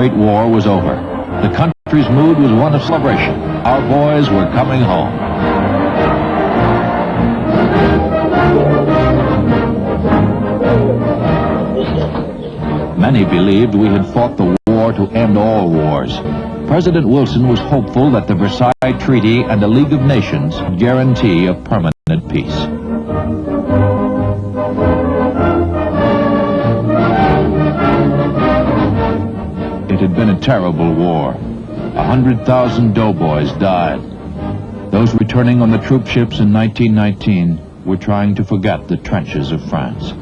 Great War was over. The country's mood was one of celebration. Our boys were coming home. Many believed we had fought the war to end all wars. President Wilson was hopeful that the Versailles Treaty and the League of Nations would guarantee a permanent peace. It had been a terrible war. 100,000 doughboys died. Those returning on the troop ships in 1919 were trying to forget the trenches of France.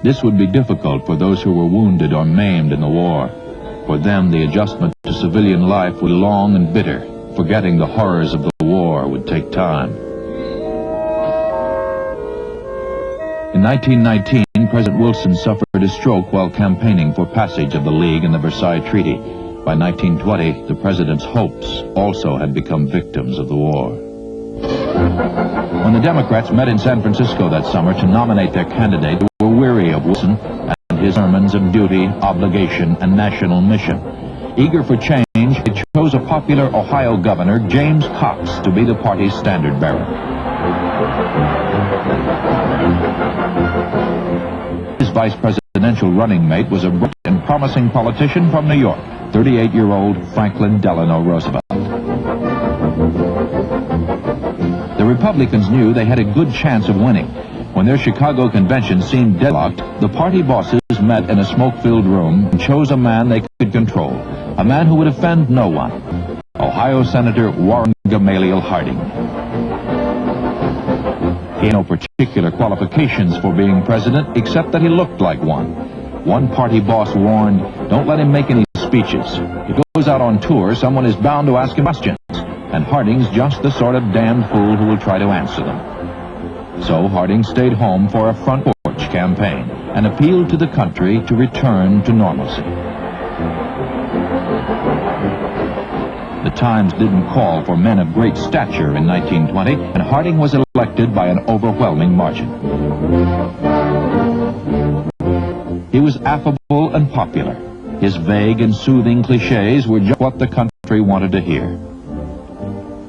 This would be difficult for those who were wounded or maimed in the war. For them, the adjustment to civilian life was long and bitter. Forgetting the horrors of the war would take time. In 1919, President Wilson suffered a stroke while campaigning for passage of the League and the Versailles Treaty. By 1920, the president's hopes also had become victims of the war. When the Democrats met in San Francisco that summer to nominate their candidate, they were weary of Wilson and his sermons of duty, obligation, and national mission. Eager for change, they chose a popular Ohio governor, James Cox, to be the party's standard bearer. His vice presidential running mate was a bright and promising politician from New York, 38-year-old Franklin Delano Roosevelt. The Republicans knew they had a good chance of winning. When their Chicago convention seemed deadlocked, the party bosses met in a smoke-filled room and chose a man they could control, a man who would offend no one, Ohio Senator Warren Gamaliel Harding. He had no particular qualifications for being president except that he looked like one. One party boss warned, "Don't let him make any speeches. If he goes out on tour, someone is bound to ask him questions, and Harding's just the sort of damned fool who will try to answer them." So Harding stayed home for a front porch campaign and appealed to the country to return to normalcy. The times didn't call for men of great stature in 1920, and Harding was elected by an overwhelming margin. He was affable and popular. His vague and soothing cliches were just what the country wanted to hear.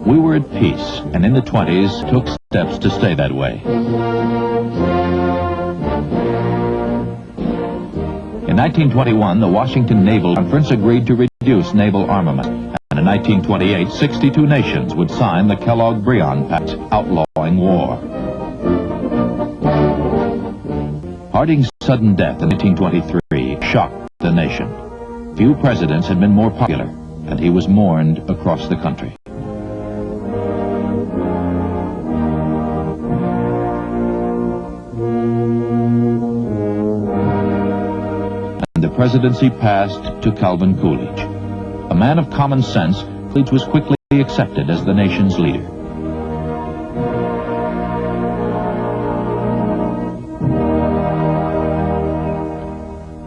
We were at peace, and in the 20s took steps to stay that way. In 1921, the Washington Naval Conference agreed to reduce naval armament, and in 1928, 62 nations would sign the Kellogg-Briand Pact, outlawing war. Harding's sudden death in 1923 shocked the nation. Few presidents had been more popular, and he was mourned across the country. The presidency passed to Calvin Coolidge. A man of common sense, Coolidge was quickly accepted as the nation's leader.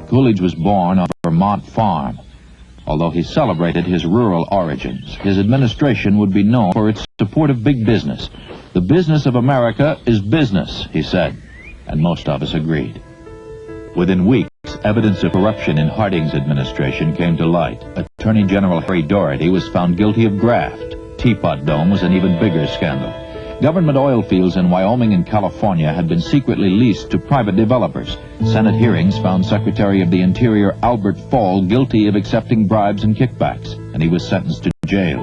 Coolidge was born on a Vermont farm. Although he celebrated his rural origins, his administration would be known for its support of big business. "The business of America is business," he said, and most of us agreed. Within weeks, evidence of corruption in Harding's administration came to light. Attorney General Harry Doherty was found guilty of graft. Teapot Dome was an even bigger scandal. Government oil fields in Wyoming and California had been secretly leased to private developers. Senate hearings found Secretary of the Interior Albert Fall guilty of accepting bribes and kickbacks, and he was sentenced to jail.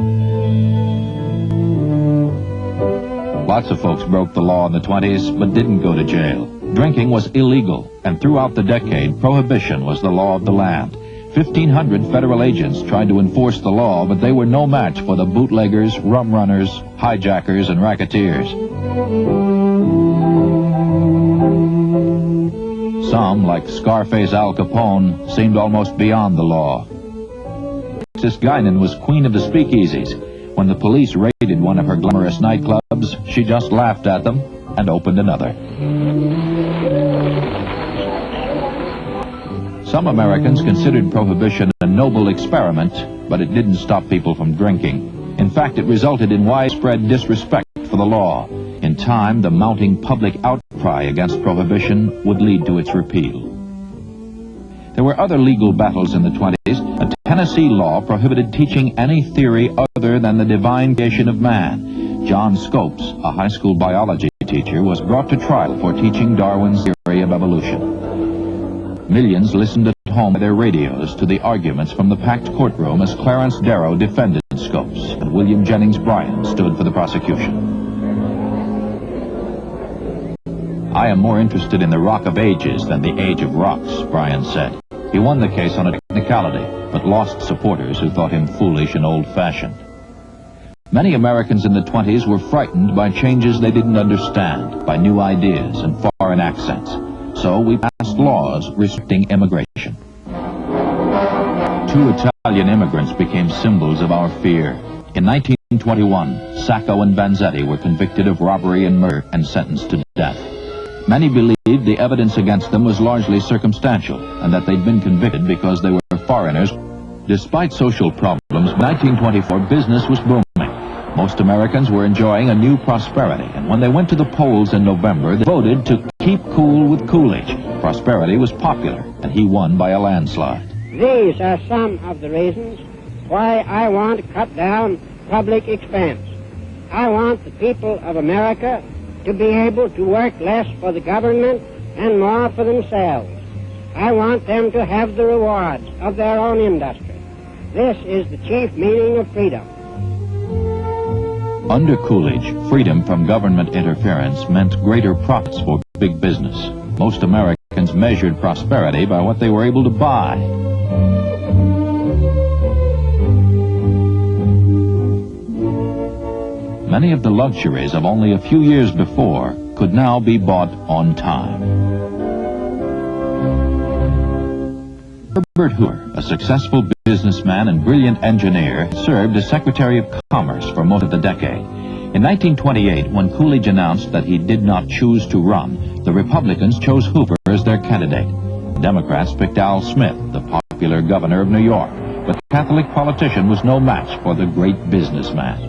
Lots of folks broke the law in the 20s, but didn't go to jail. Drinking was illegal, and throughout the decade, prohibition was the law of the land. 1,500 federal agents tried to enforce the law, but they were no match for the bootleggers, rum runners, hijackers, and racketeers. Some, like Scarface Al Capone, seemed almost beyond the law. Alexis Guinan was queen of the speakeasies. When the police raided one of her glamorous nightclubs, she just laughed at them and opened another. Some Americans considered prohibition a noble experiment, but it didn't stop people from drinking. In fact, it resulted in widespread disrespect for the law. In time, the mounting public outcry against prohibition would lead to its repeal. There were other legal battles in the 20s. A Tennessee law prohibited teaching any theory other than the divine creation of man. John Scopes, a high school biology teacher, was brought to trial for teaching Darwin's theory of evolution. Millions listened at home by their radios to the arguments from the packed courtroom as Clarence Darrow defended Scopes and William Jennings Bryan stood for the prosecution. "I am more interested in the Rock of Ages than the Age of Rocks," Bryan said. He won the case on a technicality, but lost supporters who thought him foolish and old-fashioned. Many Americans in the 20s were frightened by changes they didn't understand, by new ideas and foreign accents. So we passed laws restricting immigration. 2 Italian immigrants became symbols of our fear. In 1921, Sacco and Vanzetti were convicted of robbery and murder and sentenced to death. Many believed the evidence against them was largely circumstantial and that they'd been convicted because they were foreigners. Despite social problems, in 1924 business was booming. Most Americans were enjoying a new prosperity, and when they went to the polls in November, they voted to keep cool with Coolidge. Prosperity was popular, and he won by a landslide. These are some of the reasons why I want to cut down public expense. I want the people of America to be able to work less for the government and more for themselves. I want them to have the rewards of their own industry. This is the chief meaning of freedom. Under Coolidge, freedom from government interference meant greater profits for big business. Most Americans measured prosperity by what they were able to buy. Many of the luxuries of only a few years before could now be bought on time. Herbert Hoover, a successful businessman and brilliant engineer, served as Secretary of Commerce for most of the decade. In 1928, when Coolidge announced that he did not choose to run, the Republicans chose Hoover as their candidate. The Democrats picked Al Smith, the popular governor of New York, but the Catholic politician was no match for the great businessman.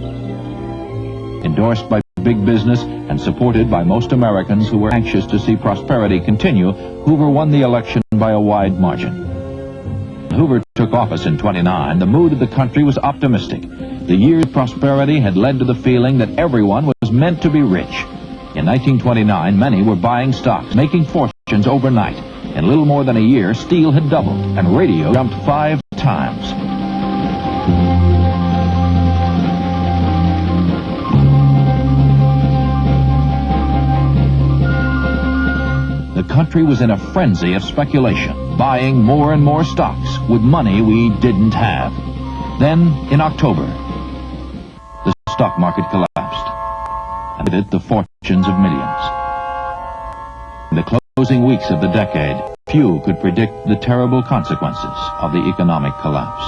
Endorsed by big business and supported by most Americans who were anxious to see prosperity continue, Hoover won the election by a wide margin. When Hoover took office in 1929, the mood of the country was optimistic. The year's prosperity had led to the feeling that everyone was meant to be rich. In 1929, many were buying stocks, making fortunes overnight. In a little more than a year, steel had doubled, and radio jumped 5 times. The country was in a frenzy of speculation, buying more and more stocks with money we didn't have. Then, in October, the stock market collapsed, and with it the fortunes of millions. In the closing weeks of the decade, few could predict the terrible consequences of the economic collapse.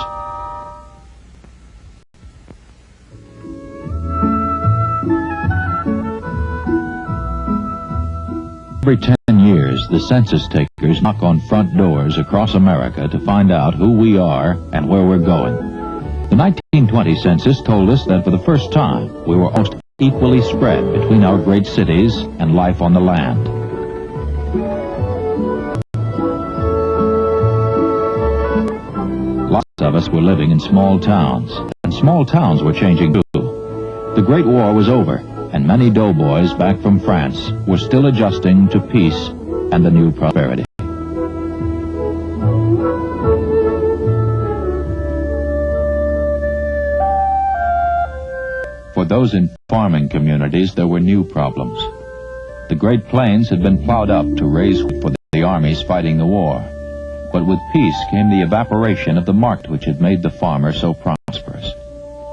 Every 10 years, the census takers knock on front doors across America to find out who we are and where we're going. The 1920 census told us that for the first time, we were almost equally spread between our great cities and life on the land. Lots of us were living in small towns, and small towns were changing too. The Great War was over, and many doughboys back from France were still adjusting to peace and the new prosperity. For those in farming communities, there were new problems. The Great Plains had been plowed up to raise wheat for the armies fighting the war. But with peace came the evaporation of the market which had made the farmer so prosperous.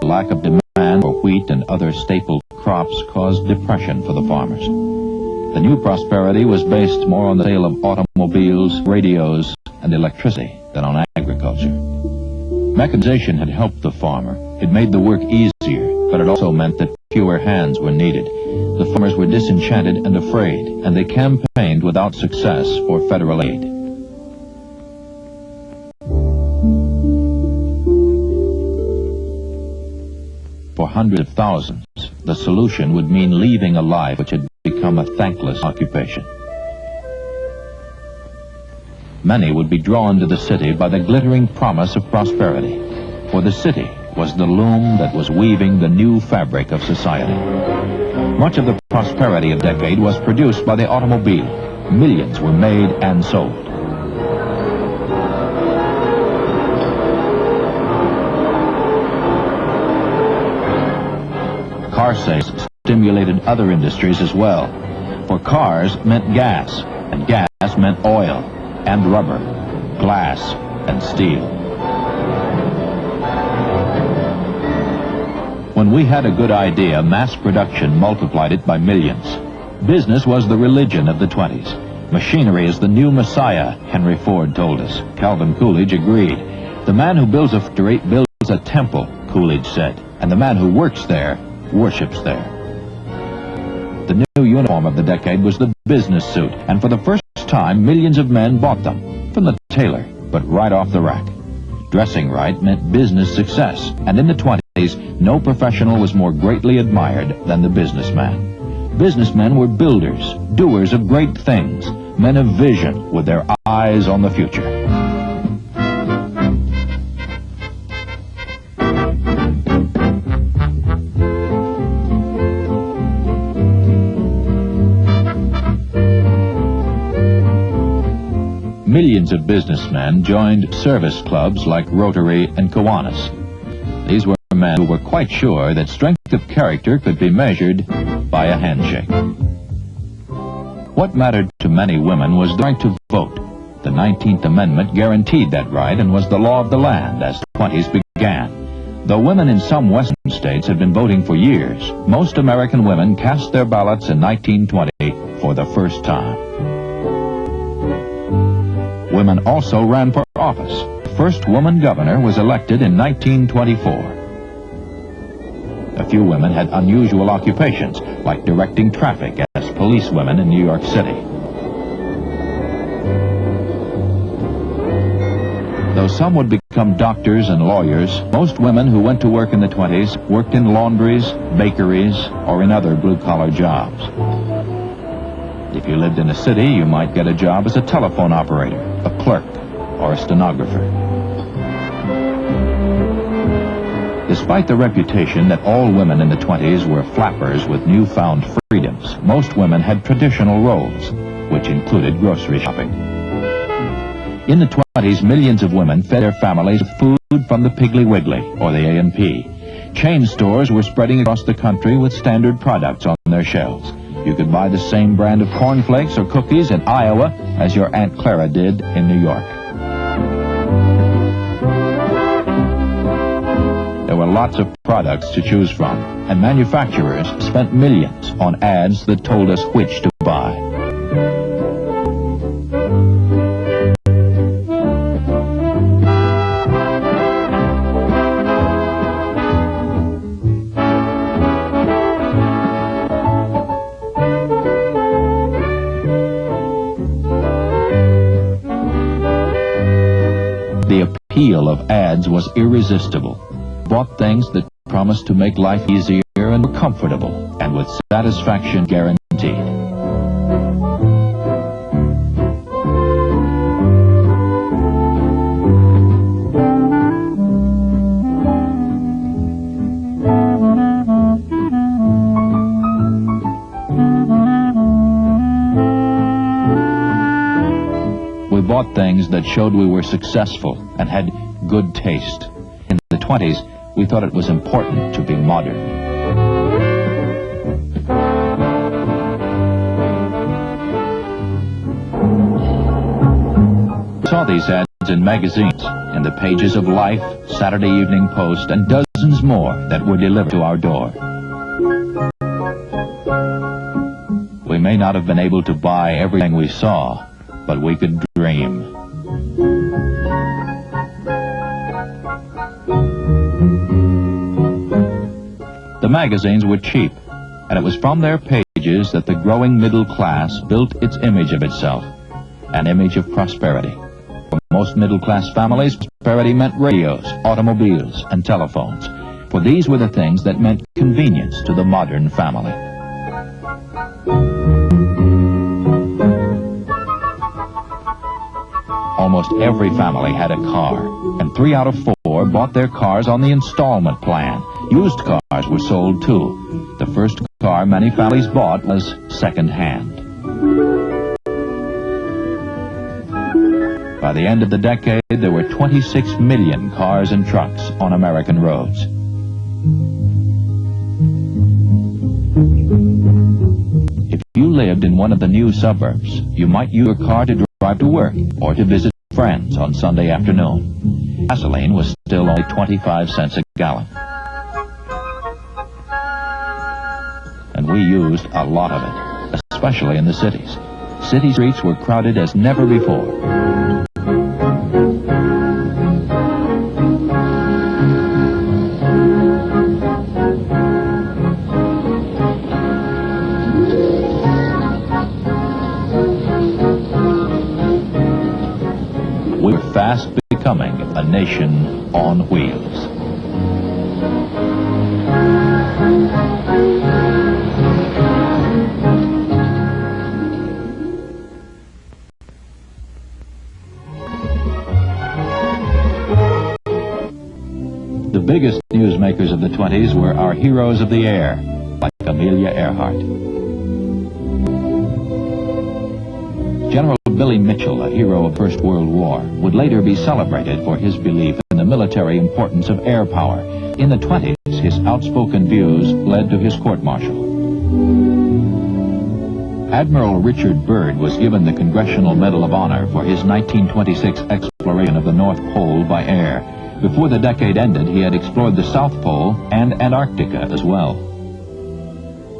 The lack of demand for wheat and other staple crops caused depression for the farmers. The new prosperity was based more on the sale of automobiles, radios, and electricity than on agriculture. Mechanization had helped the farmer. It made the work easier, but it also meant that fewer hands were needed. The farmers were disenchanted and afraid, and they campaigned without success for federal aid. For hundreds of thousands, the solution would mean leaving a life which had become a thankless occupation. Many would be drawn to the city by the glittering promise of prosperity, for the city was the loom that was weaving the new fabric of society. Much of the prosperity of the decade was produced by the automobile. Millions were made and sold. Car sales stimulated other industries as well, for cars meant gas, and gas meant oil, and rubber, glass, and steel. When we had a good idea, mass production multiplied it by millions. Business was the religion of the 20s. Machinery is the new messiah, Henry Ford told us. Calvin Coolidge agreed. The man who builds a factory builds a temple, Coolidge said, and the man who works there worships there. The new uniform of the decade was the business suit, and for the first time, millions of men bought them, from the tailor, but right off the rack. Dressing right meant business success, and in the 20s, no professional was more greatly admired than the businessman. Businessmen were builders, doers of great things, men of vision with their eyes on the future. Millions of businessmen joined service clubs like Rotary and Kiwanis. These were men who were quite sure that strength of character could be measured by a handshake. What mattered to many women was the right to vote. The 19th Amendment guaranteed that right and was the law of the land as the 20s began. Though women in some western states had been voting for years, most American women cast their ballots in 1920 for the first time. Women also ran for office. The first woman governor was elected in 1924. A few women had unusual occupations, like directing traffic as policewomen in New York City. Though some would become doctors and lawyers, most women who went to work in the 20s worked in laundries, bakeries, or in other blue-collar jobs. If you lived in a city, you might get a job as a telephone operator, a clerk, or a stenographer. Despite the reputation that all women in the 20s were flappers with newfound freedoms, most women had traditional roles, which included grocery shopping. In the 20s, millions of women fed their families with food from the Piggly Wiggly, or the A&P. Chain stores were spreading across the country with standard products on their shelves. You could buy the same brand of cornflakes or cookies in Iowa as your Aunt Clara did in New York. There were lots of products to choose from, and manufacturers spent millions on ads that told us which to buy. The appeal of ads was irresistible. Bought things that promised to make life easier and more comfortable, and with satisfaction guaranteed. We bought things that showed we were successful and had good taste. In the 20s, we thought it was important to be modern. We saw these ads in magazines, in the pages of Life, Saturday Evening Post, and dozens more that were delivered to our door. We may not have been able to buy everything we saw, but we could dream. The magazines were cheap, and it was from their pages that the growing middle class built its image of itself, an image of prosperity. For most middle-class families, prosperity meant radios, automobiles, and telephones. for these were the things that meant convenience to the modern family. Almost every family had a car, and 3 out of 4 bought their cars on the installment plan. Used cars were sold too. The first car many families bought was second-hand. By the end of the decade, there were 26 million cars and trucks on American roads. If you lived in one of the new suburbs, you might use your car to drive to work or to visit friends on Sunday afternoon. Gasoline was still only 25 cents a gallon. And we used a lot of it, especially in the cities. City streets were crowded as never before. We're fast becoming a nation on wheels. The biggest newsmakers of the 20s were our heroes of the air, like Amelia Earhart. General Billy Mitchell, a hero of the First World War, would later be celebrated for his belief in the military importance of air power. In the 20s, his outspoken views led to his court-martial. Admiral Richard Byrd was given the Congressional Medal of Honor for his 1926 exploration of the North Pole by air. Before the decade ended, he had explored the South Pole and Antarctica as well.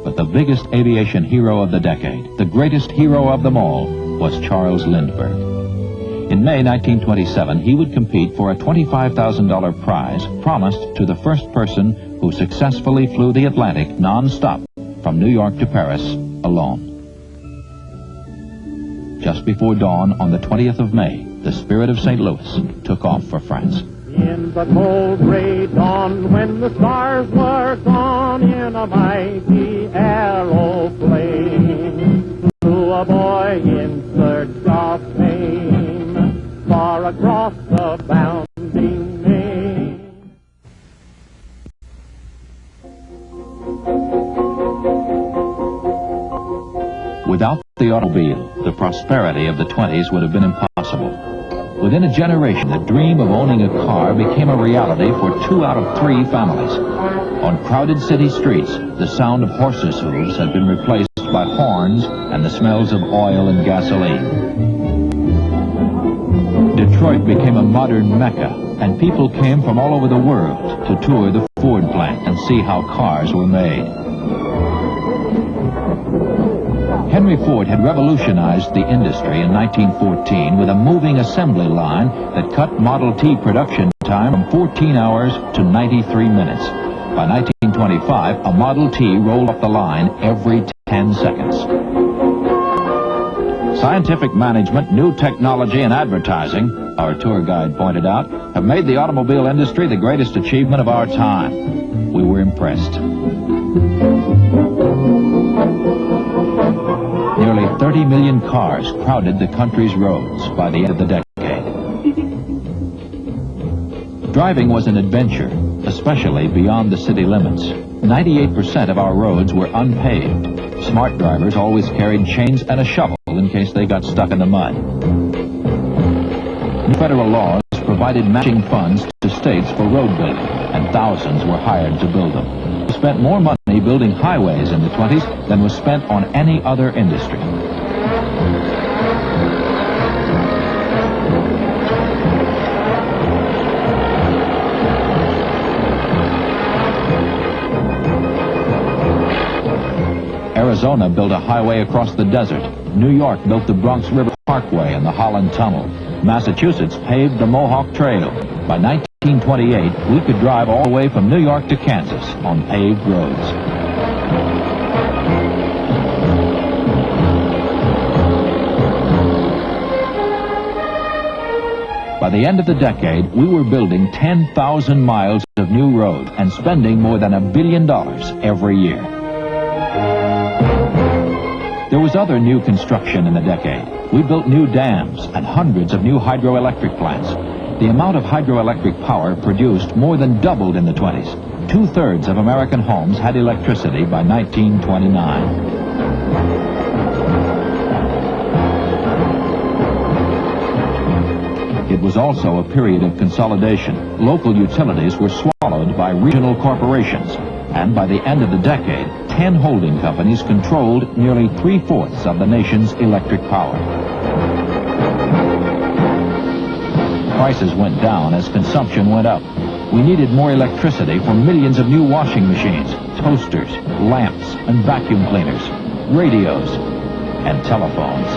But the biggest aviation hero of the decade, the greatest hero of them all, was Charles Lindbergh. In May 1927, he would compete for a $25,000 prize promised to the first person who successfully flew the Atlantic non-stop from New York to Paris alone. Just before dawn on the 20th of May, the Spirit of St. Louis took off for France. In the cold gray dawn, when the stars were gone, in a mighty aeroplane flew a boy in search of fame, far across the bounding main. Without the automobile, the prosperity of the 20s would have been impossible. Within a generation, the dream of owning a car became a reality for 2 out of 3 families. On crowded city streets, the sound of horses' hooves had been replaced by horns and the smells of oil and gasoline. Detroit became a modern mecca, and people came from all over the world to tour the Ford plant and see how cars were made. Henry Ford had revolutionized the industry in 1914 with a moving assembly line that cut Model T production time from 14 hours to 93 minutes. By 1925, a Model T rolled off the line every 10 seconds. Scientific management, new technology, and advertising, our tour guide pointed out, have made the automobile industry the greatest achievement of our time. We were impressed. Nearly 30 million cars crowded the country's roads by the end of the decade. Driving was an adventure, especially beyond the city limits. 98% of our roads were unpaved. Smart drivers always carried chains and a shovel in case they got stuck in the mud. Federal laws provided matching funds to states for road building, and thousands were hired to build them. We spent more money building highways in the 20s than was spent on any other industry. Arizona built a highway across the desert. New York built the Bronx River Parkway and the Holland Tunnel. Massachusetts paved the Mohawk Trail. By 1928, we could drive all the way from New York to Kansas on paved roads. By the end of the decade, we were building 10,000 miles of new roads and spending more than $1 billion every year. There was other new construction in the decade. We built new dams and hundreds of new hydroelectric plants. The amount of hydroelectric power produced more than doubled in the 20s. Two-thirds of American homes had electricity by 1929. It was also a period of consolidation. Local utilities were swallowed by regional corporations, and by the end of the decade, 10 holding companies controlled nearly 3/4 of the nation's electric power. Prices went down as consumption went up. We needed more electricity for millions of new washing machines, toasters, lamps, and vacuum cleaners, radios, and telephones.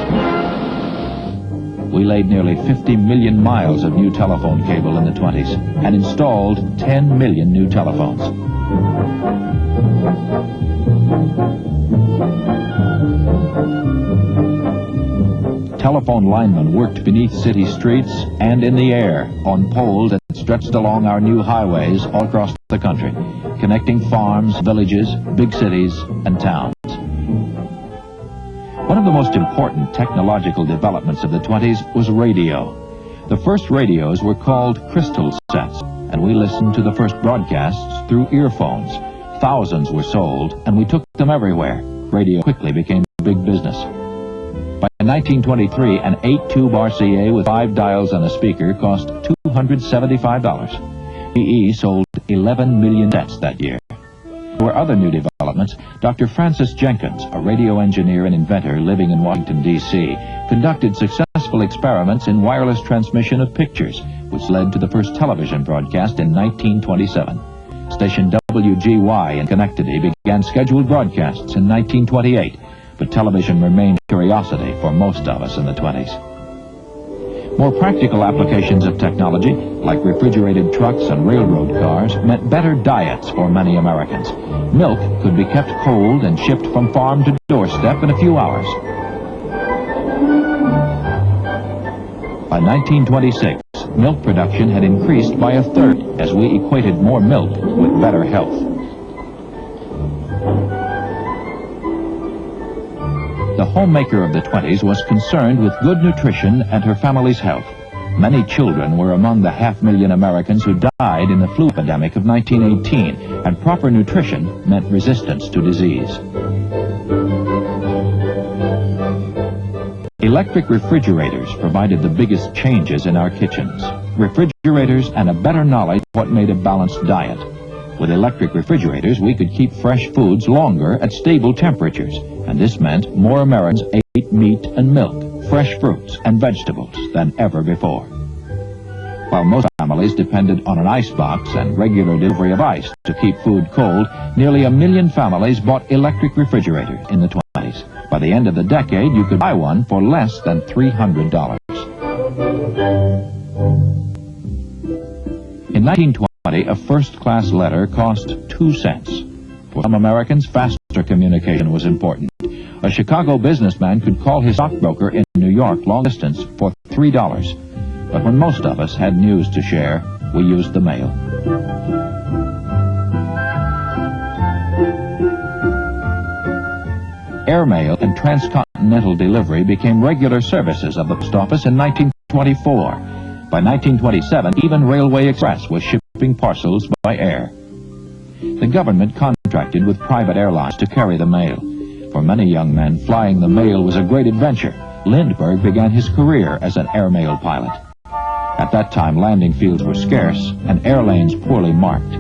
We laid nearly 50 million miles of new telephone cable in the 20s and installed 10 million new telephones. Telephone linemen worked beneath city streets and in the air on poles that stretched along our new highways all across the country, connecting farms, villages, big cities, and towns. One of the most important technological developments of the 20s was radio. The first radios were called crystal sets, and we listened to the first broadcasts through earphones. Thousands were sold, and we took them everywhere. Radio quickly became big business. By 1923, an 8-tube RCA with 5 dials and a speaker cost $275. GE sold 11 million sets that year. There were other new developments. Dr. Francis Jenkins, a radio engineer and inventor living in Washington, D.C., conducted successful experiments in wireless transmission of pictures, which led to the first television broadcast in 1927. Station WGY in Schenectady began scheduled broadcasts in 1928, but television remained a curiosity for most of us in the 20s. More practical applications of technology, like refrigerated trucks and railroad cars, meant better diets for many Americans. Milk could be kept cold and shipped from farm to doorstep in a few hours. By 1926, milk production had increased by 1/3 as we equated more milk with better health. The homemaker of the 20s was concerned with good nutrition and her family's health. Many children were among the 500,000 Americans who died in the flu epidemic of 1918, and proper nutrition meant resistance to disease. Electric refrigerators provided the biggest changes in our kitchens. Refrigerators and a better knowledge of what made a balanced diet. With electric refrigerators, we could keep fresh foods longer at stable temperatures, and this meant more Americans ate meat and milk, fresh fruits and vegetables than ever before. While most families depended on an icebox and regular delivery of ice to keep food cold, nearly 1 million families bought electric refrigerators in the 20s. By the end of the decade, you could buy one for less than $300. In 1920, a first-class letter cost 2 cents. For some Americans, faster communication was important. A Chicago businessman could call his stockbroker in New York long distance for $3. But when most of us had news to share, we used the mail. Airmail and transcontinental delivery became regular services of the post office in 1924. By 1927, even Railway Express was shipping parcels by air. The government contracted with private airlines to carry the mail. For many young men, flying the mail was a great adventure. Lindbergh began his career as an airmail pilot. At that time, landing fields were scarce and air lanes poorly marked.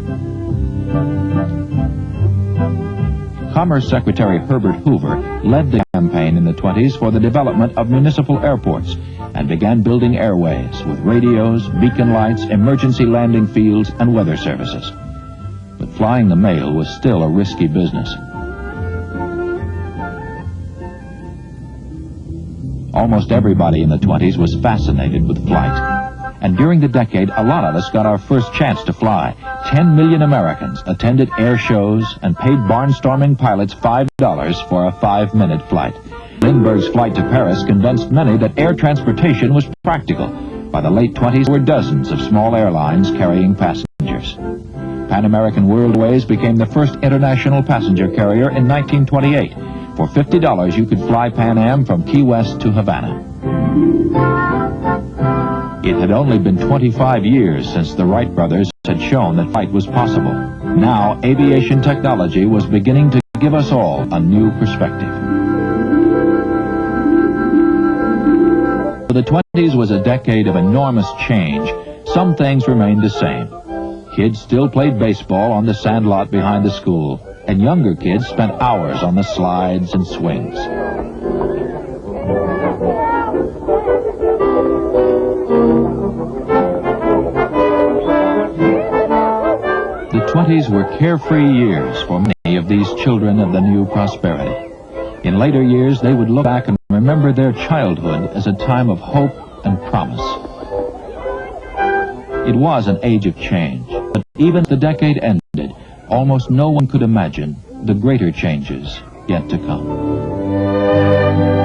Commerce Secretary Herbert Hoover led the campaign in the 20s for the development of municipal airports and began building airways with radios, beacon lights, emergency landing fields, and weather services. But flying the mail was still a risky business. Almost everybody in the 20s was fascinated with flight. And during the decade, a lot of us got our first chance to fly. 10 million Americans attended air shows and paid barnstorming pilots $5 for a 5-minute flight. Lindbergh's flight to Paris convinced many that air transportation was practical. By the late 20s, there were dozens of small airlines carrying passengers. Pan American Worldways became the first international passenger carrier in 1928. For $50, you could fly Pan Am from Key West to Havana. It had only been 25 years since the Wright brothers had shown that flight was possible. Now, aviation technology was beginning to give us all a new perspective. The 20s was a decade of enormous change. Some things remained the same. Kids still played baseball on the sandlot behind the school, and younger kids spent hours on the slides and swings. The 20s were carefree years for many of these children of the new prosperity. In later years, they would look back and remember their childhood as a time of hope and promise. It was an age of change, but even as the decade ended, almost no one could imagine the greater changes yet to come.